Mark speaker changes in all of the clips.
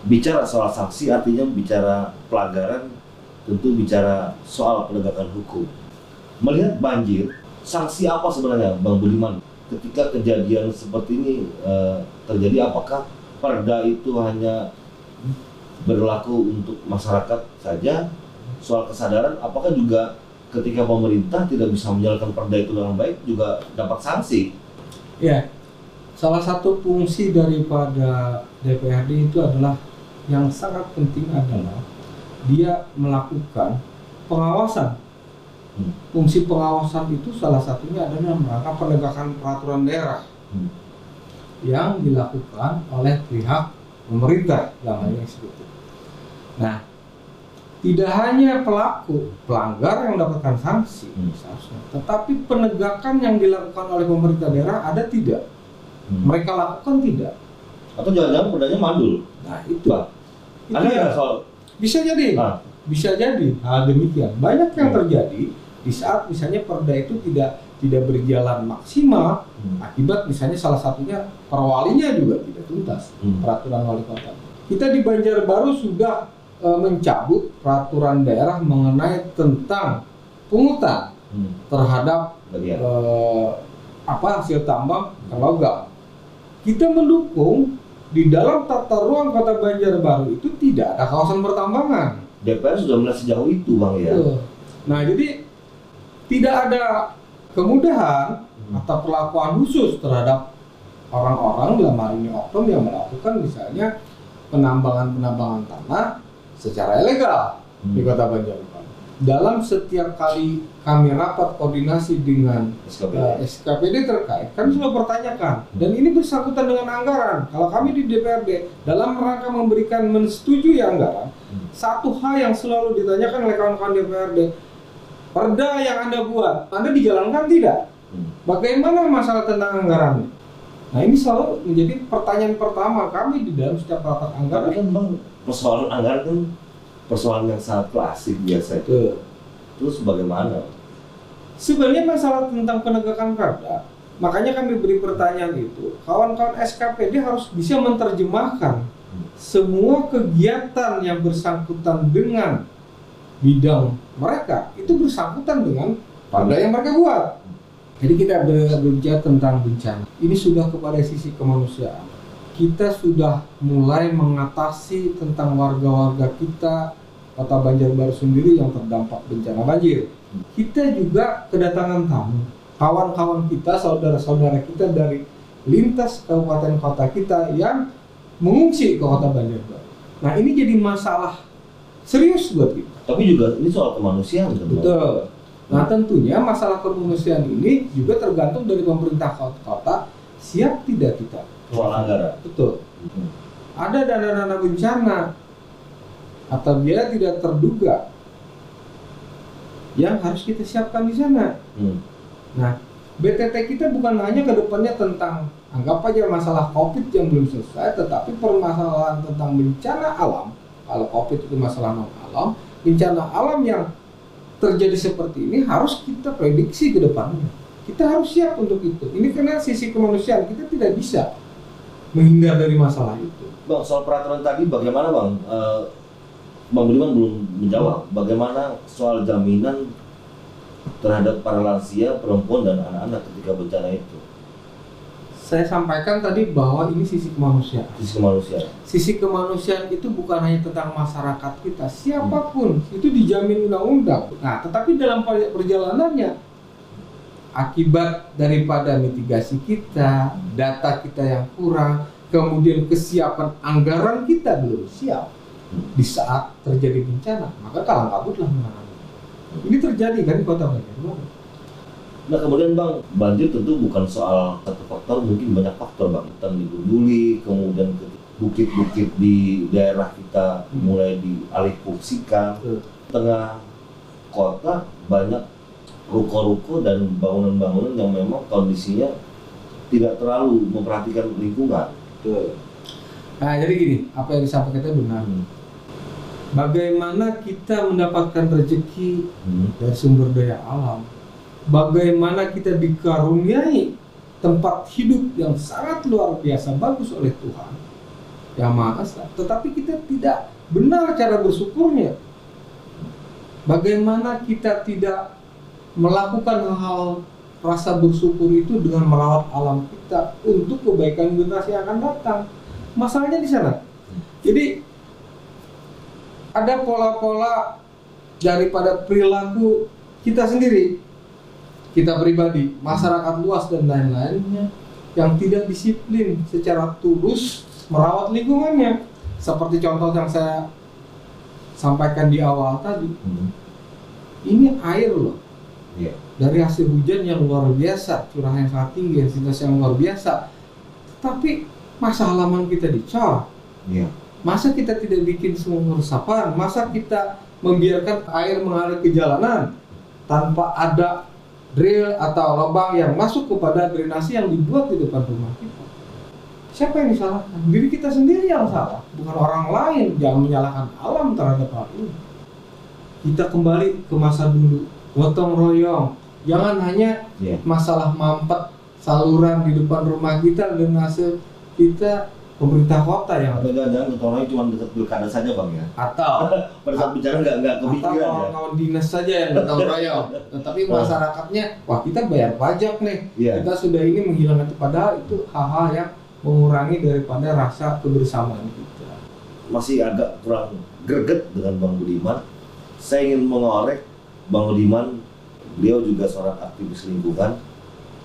Speaker 1: bicara soal sanksi artinya bicara pelanggaran, tentu bicara soal penegakan hukum. Melihat banjir, sanksi apa sebenarnya Bang Budiman ketika kejadian seperti ini terjadi? Apakah perda itu hanya berlaku untuk masyarakat saja? Soal kesadaran, apakah juga ketika pemerintah tidak bisa menjalankan perda itu dengan baik juga dapat sanksi?
Speaker 2: Ya, salah satu fungsi daripada DPRD itu adalah yang sangat penting adalah dia melakukan pengawasan. Fungsi pengawasan itu salah satunya adalah merangka penegakan peraturan daerah yang dilakukan oleh pihak pemerintah dalam hal ini eksekutif. Nah, tidak hanya pelanggar yang mendapatkan sanksi, seharusnya, tetapi penegakan yang dilakukan oleh pemerintah daerah ada tidak? Mereka lakukan tidak?
Speaker 1: Atau jangan-jangan perdanya mandul?
Speaker 2: Nah, itu
Speaker 1: Ada nggak soal?
Speaker 2: Bisa jadi, bisa jadi hal demikian. Banyak yang terjadi di saat misalnya perda itu tidak berjalan maksimal, akibat misalnya salah satunya perwalinya juga tidak tuntas, peraturan wali kota. Kita di Banjarbaru sudah mencabut peraturan daerah mengenai tentang pungutan terhadap hasil tambang logam. Kita mendukung di dalam tata ruang kota Banjarbaru itu tidak ada kawasan pertambangan.
Speaker 1: DPR sudah melihat sejauh itu, Bang, ya.
Speaker 2: Nah, jadi tidak ada kemudahan atau perlakuan khusus terhadap orang-orang dalam hal ini oknum yang melakukan misalnya penambangan tanah secara ilegal di kota Banjarbaru. Dalam setiap kali kami rapat koordinasi dengan SKPD terkait, kami selalu bertanyakan, dan ini bersangkutan dengan anggaran. Kalau kami di DPRD dalam rangka memberikan mensetujui anggaran, satu hal yang selalu ditanyakan oleh kawan-kawan DPRD, perda yang Anda buat, Anda dijalankan tidak? Bagaimana masalah tentang anggarannya? Nah, ini selalu menjadi pertanyaan pertama kami di dalam setiap rapat anggaran.
Speaker 1: Tapi kan Bang, persoalan anggaran kan persoalan yang sangat klasik biasa itu. Terus bagaimana?
Speaker 2: Sebenarnya masalah tentang penegakan perda, makanya kami beri pertanyaan itu. Kawan-kawan SKPD harus bisa menerjemahkan semua kegiatan yang bersangkutan dengan bidang mereka itu bersangkutan dengan perda yang mereka buat. Jadi kita berbicara tentang bencana. Ini sudah kepada sisi kemanusiaan. Kita sudah mulai mengatasi tentang warga-warga kita kota Banjarbaru sendiri yang terdampak bencana banjir. Kita juga kedatangan tamu, kawan-kawan kita, saudara-saudara kita dari lintas kabupaten kota kita yang mengungsi ke kota Banjarbaru. Nah, ini jadi masalah serius buat kita.
Speaker 1: Tapi juga ini soal kemanusiaan,
Speaker 2: betul. Nah, tentunya masalah kemanusiaan ini juga tergantung dari pemerintah kota siap tidak kita.
Speaker 1: Soal anggaran.
Speaker 2: Betul. Ada dana-dana bencana atau biaya tidak terduga yang harus kita siapkan di sana. Nah, BTT kita bukan hanya ke depannya tentang anggap aja masalah COVID yang belum selesai, tetapi permasalahan tentang bencana alam. Kalau COVID itu masalah non alam, bencana alam yang terjadi seperti ini harus kita prediksi ke depannya. Kita harus siap untuk itu. Ini karena sisi kemanusiaan, kita tidak bisa menghindar dari masalah itu.
Speaker 1: Bang, soal peraturan tadi bagaimana, Bang? Bang Budiman belum menjawab. Bagaimana soal jaminan terhadap para lansia, perempuan, dan anak-anak ketika bencana itu?
Speaker 2: Saya sampaikan tadi bahwa ini sisi kemanusiaan.
Speaker 1: Sisi kemanusiaan.
Speaker 2: Sisi kemanusiaan itu bukan hanya tentang masyarakat kita, siapapun itu dijamin undang-undang. Nah, tetapi dalam perjalanannya, akibat daripada mitigasi kita, data kita yang kurang, kemudian kesiapan anggaran kita belum siap di saat terjadi bencana, maka kalang kabutlah menangani. Ini terjadi kan di kota Banjarbaru.
Speaker 1: Nah, kemudian Bang, banjir tentu bukan soal satu faktor, mungkin banyak faktor, Bang. Hutan digunduli, kemudian bukit-bukit di daerah kita mulai dialihfungsikan. Tengah kota banyak ruko-ruko dan bangunan-bangunan yang memang kondisinya tidak terlalu memperhatikan lingkungan.
Speaker 2: Nah, jadi gini, apa yang disampaikan itu benar. Bagaimana kita mendapatkan rezeki dari sumber daya alam? Bagaimana kita dikaruniai tempat hidup yang sangat luar biasa bagus oleh Tuhan, Yang Maha Esa. Tetapi kita tidak benar cara bersyukurnya. Bagaimana kita tidak melakukan hal-hal rasa bersyukur itu dengan merawat alam kita untuk kebaikan generasi yang akan datang. Masalahnya di sana. Jadi ada pola-pola daripada perilaku kita sendiri, kita pribadi, masyarakat luas dan lain-lainnya yang tidak disiplin secara tulus merawat lingkungannya. Seperti contoh yang saya sampaikan di awal tadi. Ini air loh.
Speaker 1: Iya.
Speaker 2: Dari hasil hujan yang luar biasa, curah yang sangat tinggi, intensitas yang luar biasa. Tapi masa halaman kita dicor.
Speaker 1: Iya.
Speaker 2: Masa kita tidak bikin sumur resapan? Masa kita membiarkan air mengalir ke jalanan tanpa ada drill atau lubang yang masuk kepada drainase yang dibuat di depan rumah kita? Siapa yang disalahkan? Diri kita sendiri yang salah, bukan orang lain. Jangan menyalahkan alam terhadap hal ini. Kita kembali ke masa dulu, gotong royong. Jangan hanya masalah mampet saluran di depan rumah kita, drainase kita, pemerintah kota yang
Speaker 1: atau jangan gotong royong cuma dekat pilkada saja bang ya?
Speaker 2: Atau
Speaker 1: pada saat bicara nggak kepikiran ya?
Speaker 2: Atau kawan dinas saja yang gotong royong. Tetapi masyarakatnya, wah kita bayar pajak nih, kita sudah ini menghilangkan itu. Padahal itu hal-hal yang mengurangi daripada rasa kebersamaan kita.
Speaker 1: Masih agak kurang greget dengan Bang Budiman. Saya ingin mengorek Bang Budiman, beliau juga seorang aktivis lingkungan.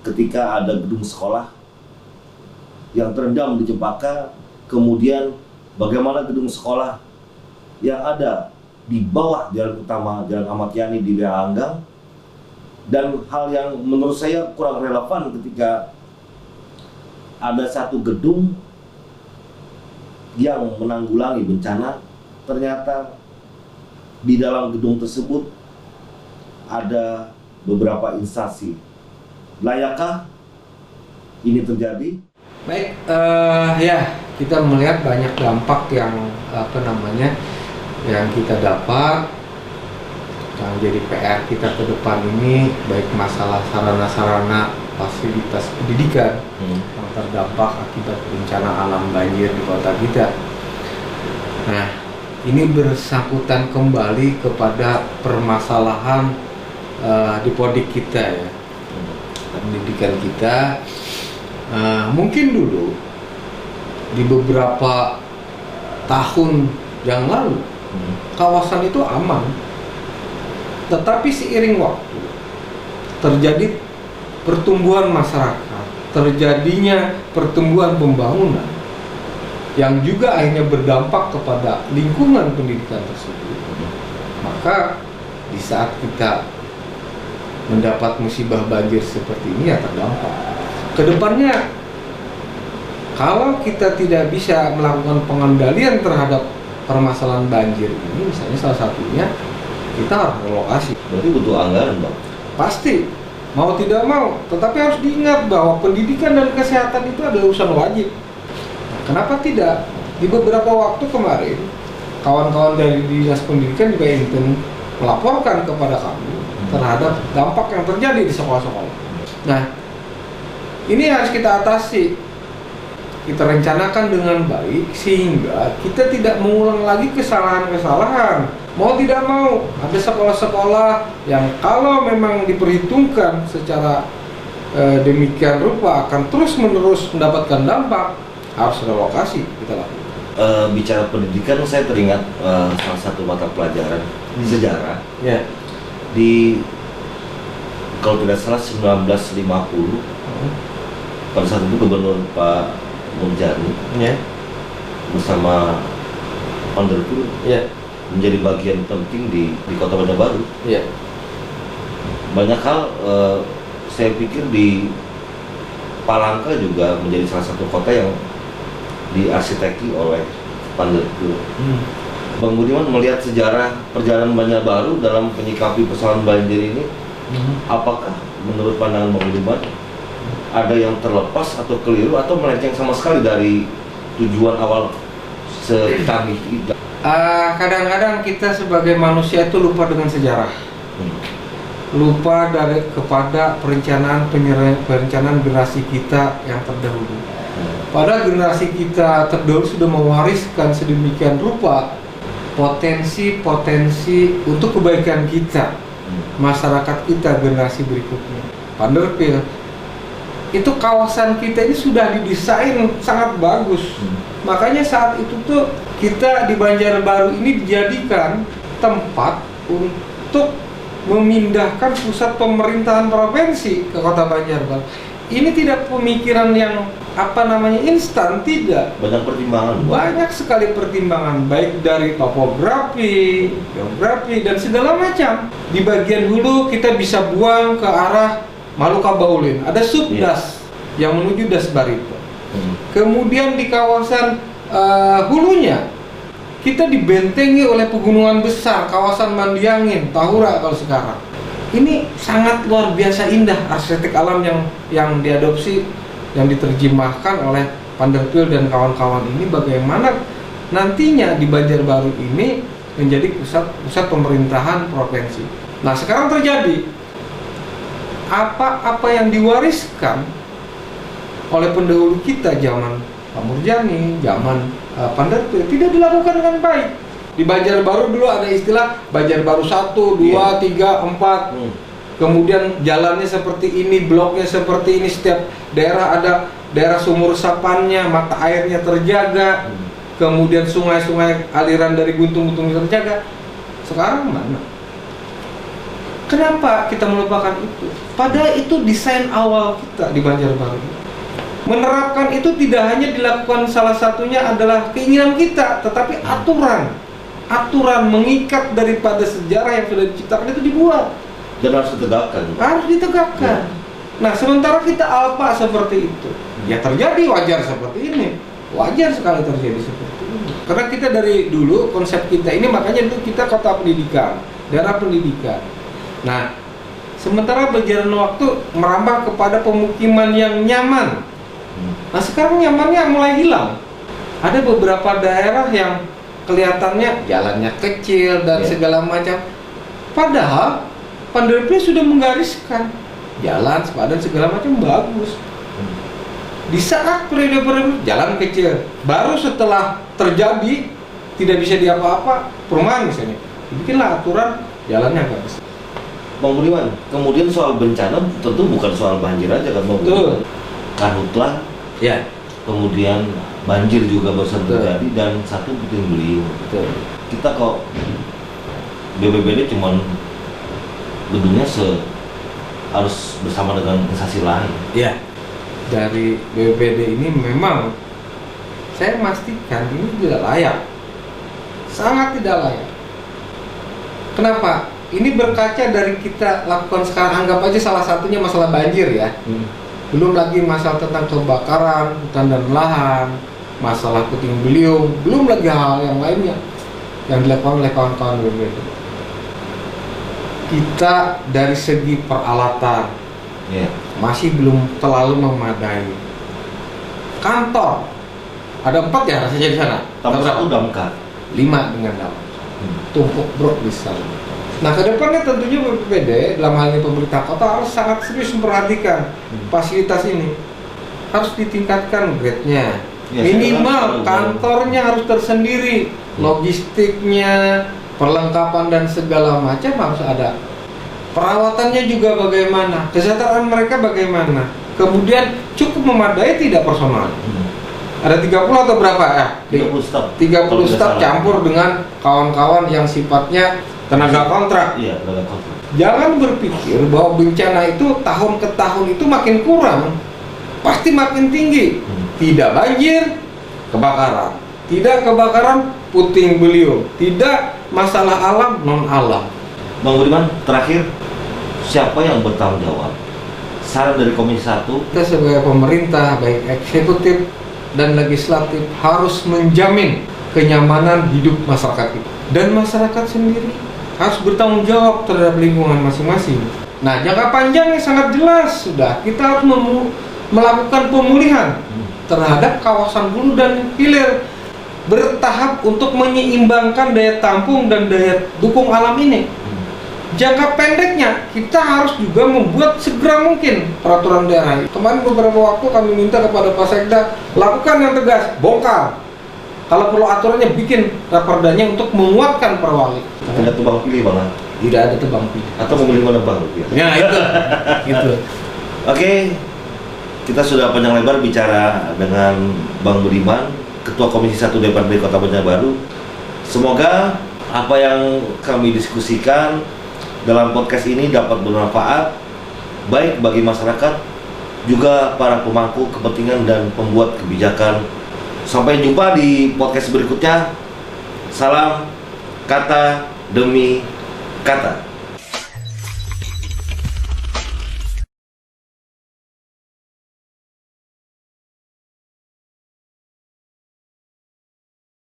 Speaker 1: Ketika ada gedung sekolah yang terendam di Cempaka, kemudian bagaimana gedung sekolah yang ada di bawah jalan utama Jalan Ahmad Yani di Wilayah Anggang, dan hal yang menurut saya kurang relevan ketika ada satu gedung yang menanggulangi bencana, ternyata di dalam gedung tersebut ada beberapa instansi. Layakkah ini terjadi?
Speaker 2: Baik, ya kita melihat banyak dampak yang yang kita dapat, yang jadi PR kita ke depan ini, baik masalah sarana-sarana fasilitas pendidikan yang terdampak akibat bencana alam banjir di kota kita. Nah, ini bersangkutan kembali kepada permasalahan di Podik kita ya, pendidikan kita. Mungkin dulu di beberapa tahun yang lalu kawasan itu aman, tetapi seiring waktu terjadi pertumbuhan masyarakat, terjadinya pertumbuhan pembangunan yang juga akhirnya berdampak kepada lingkungan pendidikan tersebut. Maka di saat kita mendapat musibah banjir seperti ini ya terdampak. Kedepannya kalau kita tidak bisa melakukan pengendalian terhadap permasalahan banjir ini, misalnya salah satunya kita harus relokasi.
Speaker 1: Berarti butuh anggaran bang?
Speaker 2: Pasti, mau tidak mau, tetapi harus diingat bahwa pendidikan dan kesehatan itu adalah urusan wajib. Kenapa tidak? Di beberapa waktu kemarin, kawan-kawan dari Dinas Pendidikan juga intens melaporkan kepada kami terhadap dampak yang terjadi di sekolah-sekolah. Nah, ini harus kita atasi. Kita rencanakan dengan baik sehingga kita tidak mengulang lagi kesalahan-kesalahan. Mau tidak mau, ada sekolah-sekolah yang kalau memang diperhitungkan secara demikian rupa akan terus-menerus mendapatkan dampak, harus relokasi kita lakukan.
Speaker 1: Bicara pendidikan, saya teringat salah satu mata pelajaran sejarah di kalau tidak salah 1950 pada saat itu Gubernur Pak Nurjani bersama Onderku menjadi bagian penting di Kota Bandar Baru. Banyak hal saya pikir di Palangka juga menjadi salah satu kota yang diarsiteki oleh Panderku. Bang Budiman melihat sejarah perjalanan Bandar Baru dalam menyikapi persoalan banjir ini, apakah menurut pandangan Bang Budiman ada yang terlepas atau keliru atau melenceng sama sekali dari tujuan awal sekami itu?
Speaker 2: Kadang-kadang kita sebagai manusia itu lupa dengan sejarah, lupa kepada perencanaan generasi kita yang terdahulu. Padahal generasi kita terdahulu sudah mewariskan sedemikian rupa potensi-potensi untuk kebaikan kita, masyarakat kita, generasi berikutnya. Panderpil, itu kawasan kita ini sudah didesain sangat bagus. Makanya saat itu tuh kita di Banjarbaru ini dijadikan tempat untuk memindahkan pusat pemerintahan provinsi ke kota Banjarbaru. Ini tidak pemikiran yang instan, tidak.
Speaker 1: Banyak pertimbangan.
Speaker 2: Banyak sekali pertimbangan, baik dari topografi, geografi, dan segala macam. Di bagian hulu kita bisa buang ke arah Maluka Baulin, ada subdas yang menuju Das Barito. Kemudian di kawasan hulunya kita dibentengi oleh pegunungan besar, kawasan Mandiangin, Tahura kalau sekarang. Ini sangat luar biasa indah arsitek alam yang diadopsi, yang diterjemahkan oleh Panderpil dan kawan-kawan ini. Bagaimana nantinya di Banjarbaru ini menjadi pusat pemerintahan provinsi. Nah, sekarang terjadi apa yang diwariskan oleh pendahulu kita zaman Pak Murjani, zaman Panderpil tidak dilakukan dengan baik. Di Banjarbaru dulu ada istilah Banjarbaru 1, 2, 3, 4. Kemudian jalannya seperti ini, bloknya seperti ini, setiap daerah ada daerah sumur resapannya, mata airnya terjaga. Kemudian sungai-sungai aliran dari guntung-guntung terjaga. Sekarang mana? Kenapa kita melupakan itu? Padahal itu desain awal kita di Banjarbaru. Menerapkan itu tidak hanya dilakukan, salah satunya adalah keinginan kita, tetapi aturan mengikat daripada sejarah yang sudah diciptakan itu dibuat
Speaker 1: Dan harus ditegakkan.
Speaker 2: Harus ditegakkan. Nah, sementara kita alpa seperti itu, ya terjadi wajar seperti ini. Wajar sekali terjadi seperti ini. Karena kita dari dulu konsep kita ini, makanya dulu kita kota pendidikan, daerah pendidikan. Nah, sementara berjalan waktu merambah kepada pemukiman yang nyaman. Nah, sekarang nyamannya mulai hilang. Ada beberapa daerah yang kelihatannya jalannya kecil dan segala macam. Padahal Panderpil sudah menggariskan jalan, sepadan segala macam bagus. Di saat periode-periode jalan kecil, baru setelah terjadi tidak bisa diapa-apa perumahan misalnya, bikinlah aturan jalannya agak besar.
Speaker 1: Bang Budiman, kemudian soal bencana tentu bukan soal banjir aja kan Bang Budiman. Karhutlah, kemudian banjir juga baru terjadi, dan satu puting beliung. Kita kok BPBD cuman gedungnya harus bersama dengan instansi lain.
Speaker 2: Iya. Dari BPBD ini memang saya memastikan ini tidak layak, sangat tidak layak. Kenapa? Ini berkaca dari kita lakukan sekarang. Anggap aja salah satunya masalah banjir ya. Belum lagi masalah tentang kebakaran hutan dan lahan, masalah puting beliung, belum lagi hal yang lainnya yang dilakukan oleh kawan-kawan BPBD. Kita dari segi peralatan masih belum terlalu memadai. Kantor ada 4 ya rasanya di sana.
Speaker 1: Tambah 1 damkar,
Speaker 2: 5 dengan dalam. Tumpuk brok di sana. Nah, kedepannya tentunya BPBD dalam hal ini pemerintah kota harus sangat serius memperhatikan fasilitas ini. Harus ditingkatkan grade-nya. Minimal kantornya harus tersendiri, logistiknya, perlengkapan dan segala macam harus ada. Perawatannya juga bagaimana, kesejahteraan mereka bagaimana. Kemudian cukup memadai tidak personal. Ada 30 atau berapa ya?
Speaker 1: 30 staf.
Speaker 2: 30 staf campur dengan kawan-kawan yang sifatnya tenaga kontrak.
Speaker 1: Iya, tenaga kontrak.
Speaker 2: Jangan berpikir bahwa bencana itu tahun ke tahun itu makin kurang, pasti makin tinggi. Tidak banjir, kebakaran. Tidak kebakaran, puting beliung. Tidak masalah alam, non alam.
Speaker 1: Bang Budiman, terakhir, siapa yang bertanggung jawab? Saran dari Komisi 1,
Speaker 2: kita sebagai pemerintah, baik eksekutif dan legislatif, harus menjamin kenyamanan hidup masyarakat kita. Dan masyarakat sendiri harus bertanggung jawab terhadap lingkungan masing-masing. Nah, jangka panjangnya sangat jelas sudah. Kita harus melakukan pemulihan terhadap kawasan hulu dan hilir bertahap untuk menyeimbangkan daya tampung dan daya dukung alam ini. Jangka pendeknya kita harus juga membuat segera mungkin peraturan daerah. Kemarin beberapa waktu kami minta kepada Pak Sekda lakukan yang tegas, bongkar. Kalau perlu aturannya bikin rapordanya untuk menguatkan perwali.
Speaker 1: Tidak tebang pilih Bang.
Speaker 2: Tidak ada tebang pilih.
Speaker 1: Atau memilih mana Bang?
Speaker 2: Ya itu. Gitu.
Speaker 1: Oke, kita sudah panjang lebar bicara dengan Bang Budiman, Ketua Komisi 1 DPRD Kota Banjarbaru. Semoga apa yang kami diskusikan dalam podcast ini dapat bermanfaat baik bagi masyarakat, juga para pemangku kepentingan dan pembuat kebijakan. Sampai jumpa di podcast berikutnya. Salam kata demi kata.